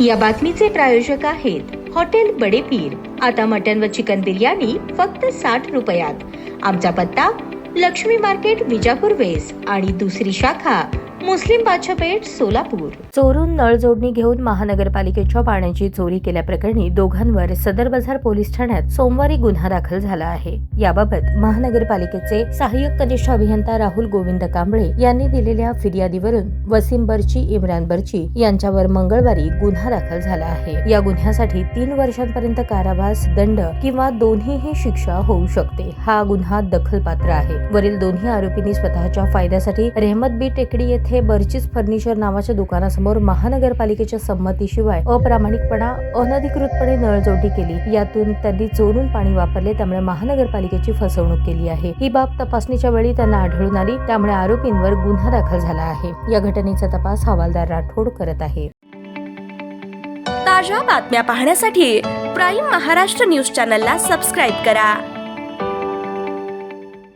या बातमीचे प्रायोजक आहेत हॉटेल बडे पीर। आता मटन व चिकन बिर्याणी फक्त 60 रुपयात। आमचा पत्ता लक्ष्मी मार्केट विजापूर वेस्ट आणि दुसरी शाखा मुस्लिम बादशाहपेठ सोलापूर। चोरून नळ जोडणी घेऊन महानगरपालिकेच्या पाण्याची चोरी केल्याप्रकरणी दोघांवर सदर बाजार पोलीस ठाण्यात सोमवारी गुन्हा दाखल झाला आहे। याबाबत महानगरपालिकेचे सहाय्यक कनिष्ठ अभियंता राहुल गोविंद कांबळे यांनी दिलेल्या फिर्यादीवरून वसीम बर्ची, इम्रान बर्ची यांच्यावर मंगळवारी गुन्हा दाखल झाला आहे। या गुन्ह्यासाठी 3 वर्षांपर्यंत कारावास, दंड किंवा दोन्हीही शिक्षा होऊ शकते। हा गुन्हा दखलपात्र आहे। वरील दोन्ही आरोपींनी स्वतःच्या फायद्यासाठी रहमत बी टेकडी येथे बर्चीज फर्निचर नावाच्या दुकानासमोर महानगरपालिकेच्या संमतीशिवाय अप्रामाणिकपणा, अनधिकृतपणे नळजोडणी केली। यातून त्यांनी चोरून पाणी वापरले, त्यामुळे महानगरपालिकेची फसवणूक केली आहे। ही बाब तपासणीच्या वेळी त्यांना आढळून आली, त्यामुळे आरोपींवर गुन्हा दाखल झाला आहे। या घटनेचा तपास हवालदार राठोड करत आहे। ताज्या बातम्या पाहण्यासाठी प्राईम महाराष्ट्र न्यूज चॅनलला सबस्क्राईब करा।